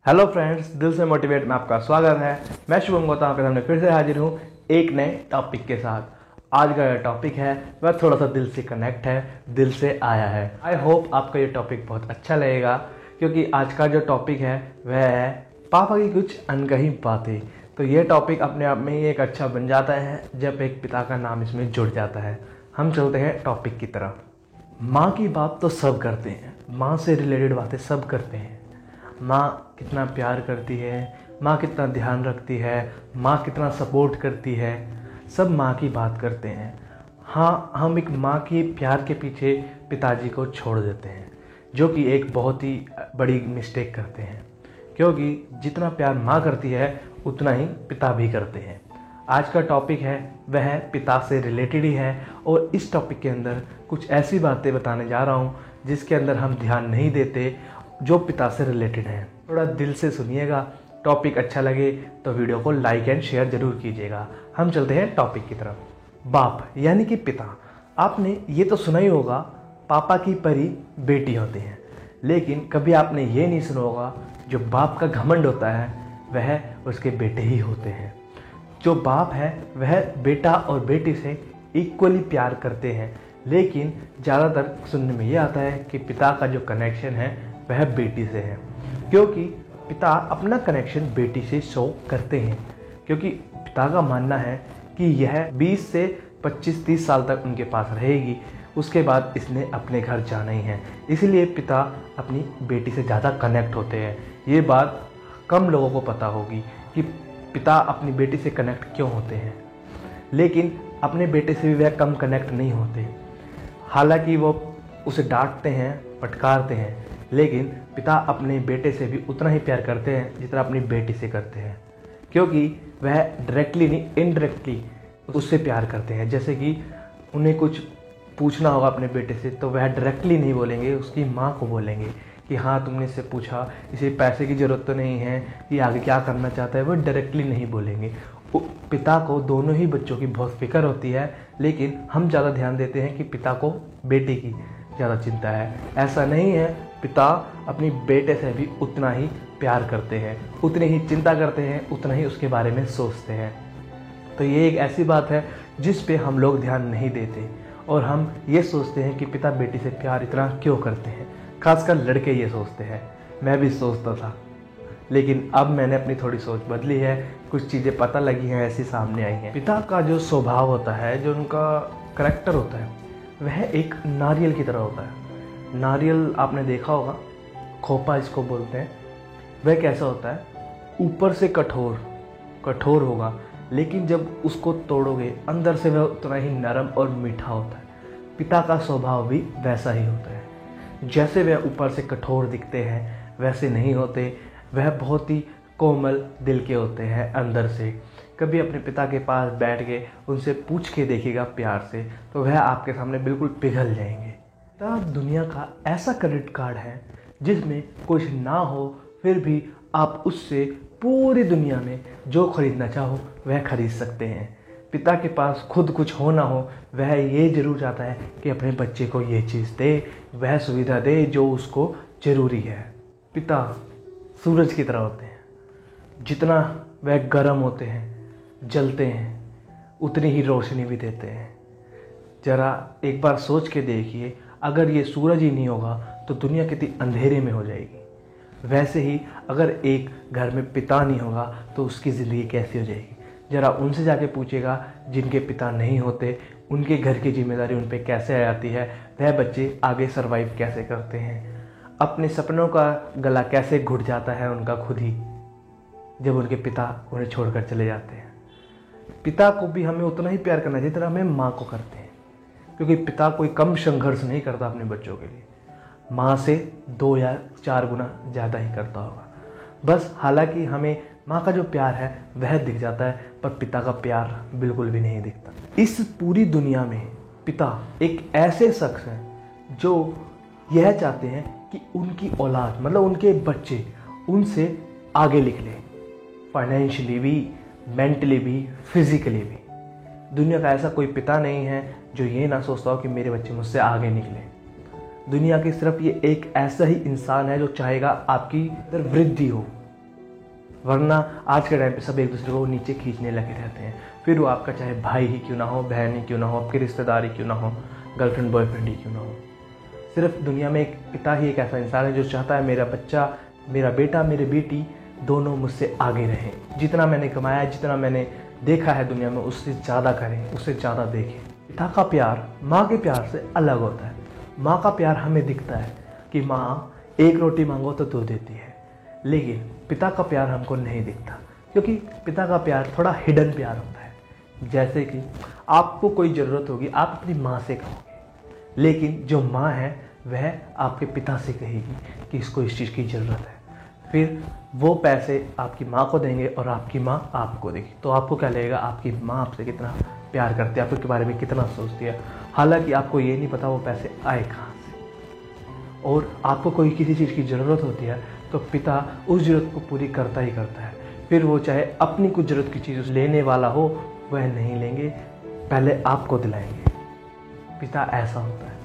Hello friends, दिल से motivate में आपका स्वागत है। मैं शुभम गौतम आपके सामने फिर से हाजिर हूँ एक नए टॉपिक के साथ। आज का जो टॉपिक है वह थोड़ा सा दिल से कनेक्ट है, दिल से आया है। आई होप आपको ये टॉपिक बहुत अच्छा लगेगा, क्योंकि आज का जो टॉपिक है वह है पापा की कुछ अनकही बातें। तो ये टॉपिक अपने आप में ही एक अच्छा बन जाता है जब एक पिता का नाम इसमें जुड़ जाता है। हम चलते हैं टॉपिक की तरफ। माँ की बात तो सब करते हैं, माँ से रिलेटेड बातें सब करते हैं। माँ कितना प्यार करती है, माँ कितना ध्यान रखती है, माँ कितना सपोर्ट करती है, सब माँ की बात करते हैं। हाँ, हम एक माँ के प्यार के पीछे पिताजी को छोड़ देते हैं, जो कि एक बहुत ही बड़ी मिस्टेक करते हैं, क्योंकि जितना प्यार माँ करती है उतना ही पिता भी करते हैं। आज का टॉपिक है वह पिता से रिलेटेड ही है, और इस टॉपिक के अंदर कुछ ऐसी बातें बताने जा रहा हूँ जिसके अंदर हम ध्यान नहीं देते, जो पिता से रिलेटेड है। थोड़ा दिल से सुनिएगा। टॉपिक अच्छा लगे तो वीडियो को लाइक एंड शेयर जरूर कीजिएगा। हम चलते हैं टॉपिक की तरफ। बाप यानी कि पिता। आपने ये तो सुना ही होगा, पापा की परी बेटी होती है, लेकिन कभी आपने ये नहीं सुना होगा जो बाप का घमंड होता है वह उसके बेटे ही होते हैं। जो बाप है वह बेटा और बेटी से इक्वली प्यार करते हैं, लेकिन ज़्यादातर सुनने में ये आता है कि पिता का जो कनेक्शन है वह बेटी से है, क्योंकि पिता अपना कनेक्शन बेटी से शो करते हैं। क्योंकि पिता का मानना है कि यह 20 से 25-30 साल तक उनके पास रहेगी, उसके बाद इसने अपने घर जाना ही है। इसलिए पिता अपनी बेटी से ज़्यादा कनेक्ट होते हैं। ये बात कम लोगों को पता होगी कि पिता अपनी बेटी से कनेक्ट क्यों होते हैं, लेकिन अपने बेटे से भी वह कम कनेक्ट नहीं होते। हालांकि वो उसे डांटते हैं, फटकारते हैं, लेकिन पिता अपने बेटे से भी उतना ही प्यार करते हैं जितना अपनी बेटी से करते हैं, क्योंकि वह डायरेक्टली नहीं इनडायरेक्टली उससे प्यार करते हैं। जैसे कि उन्हें कुछ पूछना होगा अपने बेटे से तो वह डायरेक्टली नहीं बोलेंगे, उसकी माँ को बोलेंगे कि हाँ तुमने इससे पूछा, इसे पैसे की ज़रूरत तो नहीं है, ये आगे क्या करना चाहता है, वो डायरेक्टली नहीं बोलेंगे। पिता को दोनों ही बच्चों की बहुत फिक्र होती है, लेकिन हम ज़्यादा ध्यान देते हैं कि पिता को बेटे की ज़्यादा चिंता है। ऐसा नहीं है, पिता अपनी बेटे से भी उतना ही प्यार करते हैं, उतनी ही चिंता करते हैं, उतना ही उसके बारे में सोचते हैं। तो ये एक ऐसी बात है जिस पे हम लोग ध्यान नहीं देते, और हम ये सोचते हैं कि पिता बेटी से प्यार इतना क्यों करते हैं। खासकर लड़के ये सोचते हैं, मैं भी सोचता था, लेकिन अब मैंने अपनी थोड़ी सोच बदली है। कुछ चीज़ें पता लगी हैं, ऐसी सामने आई हैं। पिता का जो स्वभाव होता है, जो उनका करैक्टर होता है, वह एक नारियल की तरह होता है। नारियल आपने देखा होगा, खोपा इसको बोलते हैं। वह कैसा होता है, ऊपर से कठोर होगा, लेकिन जब उसको तोड़ोगे अंदर से वह उतना ही नरम और मीठा होता है। पिता का स्वभाव भी वैसा ही होता है। जैसे वह ऊपर से कठोर दिखते हैं वैसे नहीं होते, वह बहुत ही कोमल दिल के होते हैं अंदर से। कभी अपने पिता के पास बैठ के उनसे पूछ के देखिएगा प्यार से, तो वह आपके सामने बिल्कुल पिघल जाएंगे। पिता दुनिया का ऐसा क्रेडिट कार्ड है जिसमें कुछ ना हो फिर भी आप उससे पूरी दुनिया में जो खरीदना चाहो वह खरीद सकते हैं। पिता के पास खुद कुछ हो ना हो, वह ये जरूर चाहता है कि अपने बच्चे को ये चीज़ दे, वह सुविधा दे जो उसको ज़रूरी है। पिता सूरज की तरह होते हैं, जितना वह गर्म होते हैं, जलते हैं, उतनी ही रोशनी भी देते हैं। ज़रा एक बार सोच के देखिए, अगर ये सूरज ही नहीं होगा तो दुनिया कितनी अंधेरे में हो जाएगी। वैसे ही अगर एक घर में पिता नहीं होगा तो उसकी ज़िंदगी कैसी हो जाएगी। ज़रा उनसे जाके पूछेगा जिनके पिता नहीं होते, उनके घर की जिम्मेदारी उन पे कैसे आ जाती है, वह बच्चे आगे सरवाइव कैसे करते हैं, अपने सपनों का गला कैसे घुट जाता है उनका खुद ही, जब उनके पिता उन्हें छोड़कर चले जाते हैं। पिता को भी हमें उतना ही प्यार करना चाहिए जितना हमें माँ को करते हैं, क्योंकि पिता कोई कम संघर्ष नहीं करता अपने बच्चों के लिए, माँ से 2 या 4 गुना ज़्यादा ही करता होगा। बस हालांकि हमें माँ का जो प्यार है वह दिख जाता है, पर पिता का प्यार बिल्कुल भी नहीं दिखता। इस पूरी दुनिया में पिता एक ऐसे शख्स हैं जो यह चाहते हैं कि उनकी औलाद मतलब उनके बच्चे उनसे आगे निकले, फाइनेंशियली भी, मेंटली भी, फिजिकली भी। दुनिया का ऐसा कोई पिता नहीं है जो ये ना सोचता हो कि मेरे बच्चे मुझसे आगे निकले। दुनिया की सिर्फ ये एक ऐसा ही इंसान है जो चाहेगा आपकी इधर वृद्धि हो, वरना आज के टाइम पे सब एक दूसरे को नीचे खींचने लगे रहते हैं। फिर वो आपका चाहे भाई ही क्यों ना हो, बहन ही क्यों ना हो, आपके रिश्तेदार ही क्यों ना हो, गर्लफ्रेंड बॉयफ्रेंड ही क्यों ना हो। सिर्फ दुनिया में एक पिता ही एक ऐसा इंसान है जो चाहता है मेरा बच्चा, मेरा बेटा, मेरी बेटी दोनों मुझसे आगे रहें। जितना मैंने कमाया, जितना मैंने देखा है दुनिया में, उससे ज़्यादा करें, उससे ज़्यादा देखें। पिता का प्यार माँ के प्यार से अलग होता है। माँ का प्यार हमें दिखता है कि माँ एक रोटी मांगो तो दो देती है, लेकिन पिता का प्यार हमको नहीं दिखता, क्योंकि पिता का प्यार थोड़ा हिडन प्यार होता है। जैसे कि आपको कोई ज़रूरत होगी, आप अपनी माँ से कहोगे, लेकिन जो माँ है वह आपके पिता से कहेगी कि इसको इस चीज़ की ज़रूरत है। फिर वो पैसे आपकी माँ को देंगे और आपकी माँ आपको देगी। तो आपको क्या लगेगा, आपकी माँ आपसे कितना प्यार करती है, आपके बारे में कितना सोचती है। हालांकि आपको ये नहीं पता वो पैसे आए कहाँ से। और आपको कोई किसी चीज़ की ज़रूरत होती है तो पिता उस ज़रूरत को पूरी करता ही करता है। फिर वो चाहे अपनी कुछ ज़रूरत की चीज़ लेने वाला हो, वह नहीं लेंगे, पहले आपको दिलाएंगे। पिता ऐसा होता है,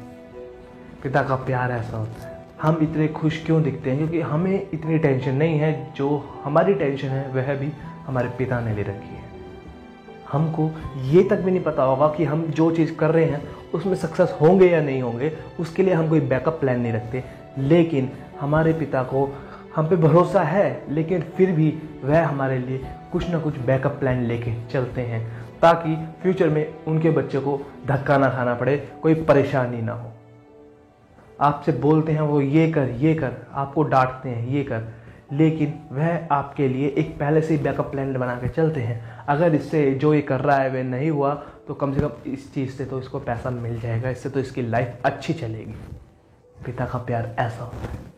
पिता का प्यार ऐसा होता है। हम इतने खुश क्यों दिखते हैं? क्योंकि हमें इतनी टेंशन नहीं है। जो हमारी टेंशन है वह भी हमारे पिता ने ले रखी है। हमको ये तक भी नहीं पता होगा कि हम जो चीज़ कर रहे हैं उसमें सक्सेस होंगे या नहीं होंगे, उसके लिए हम कोई बैकअप प्लान नहीं रखते। लेकिन हमारे पिता को हम पे भरोसा है, लेकिन फिर भी वह हमारे लिए कुछ ना कुछ बैकअप प्लान लेके चलते हैं, ताकि फ्यूचर में उनके बच्चे को धक्का ना खाना पड़े, कोई परेशानी ना हो। आपसे बोलते हैं वो ये कर, आपको डांटते हैं ये कर, लेकिन वह आपके लिए एक पहले से ही बैकअप प्लान बना के चलते हैं। अगर इससे जो ये कर रहा है वह नहीं हुआ तो कम से कम इस चीज़ से तो इसको पैसा मिल जाएगा, इससे तो इसकी लाइफ अच्छी चलेगी। पिता का प्यार ऐसा होता है।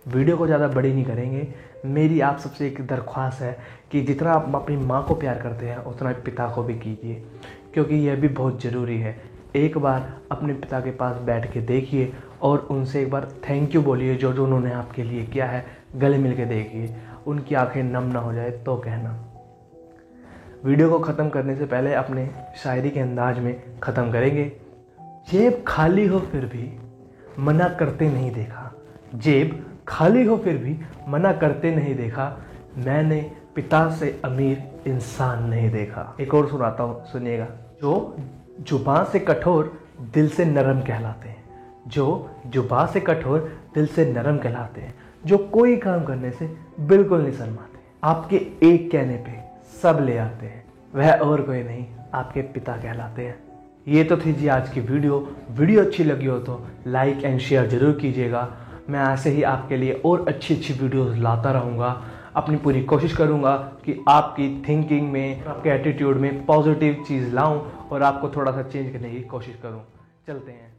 वीडियो को ज़्यादा बड़ी नहीं करेंगे। मेरी आप सबसे एक दरख्वास्त है कि जितना आप अपनी माँ को प्यार करते हैं उतना पिता को भी कीजिए, क्योंकि यह भी बहुत ज़रूरी है। एक बार अपने पिता के पास बैठ के देखिए और उनसे एक बार थैंक यू बोलिए, जो जो उन्होंने आपके लिए किया है। गले मिल के देखिए, उनकी आंखें नम ना हो जाए तो कहना। वीडियो को ख़त्म करने से पहले अपने शायरी के अंदाज में ख़त्म करेंगे। जेब खाली हो फिर भी मना करते नहीं देखा, जेब खाली हो फिर भी मना करते नहीं देखा, मैंने पिता से अमीर इंसान नहीं देखा। एक और सुनाता हूँ, सुनिएगा। जो जुबान से कठोर दिल से नरम कहलाते हैं, जो जुबान से कठोर दिल से नरम कहलाते हैं, जो कोई काम करने से बिल्कुल नहीं शर्माते, आपके एक कहने पे सब ले आते हैं, वह और कोई नहीं आपके पिता कहलाते हैं। ये तो थी जी आज की वीडियो अच्छी लगी हो तो लाइक एंड शेयर ज़रूर कीजिएगा। मैं ऐसे ही आपके लिए और अच्छी वीडियोस लाता रहूँगा। अपनी पूरी कोशिश करूँगा कि आपकी थिंकिंग में, आपके एटीट्यूड में पॉजिटिव चीज़ लाऊं और आपको थोड़ा सा चेंज करने की कोशिश करूँ। चलते हैं।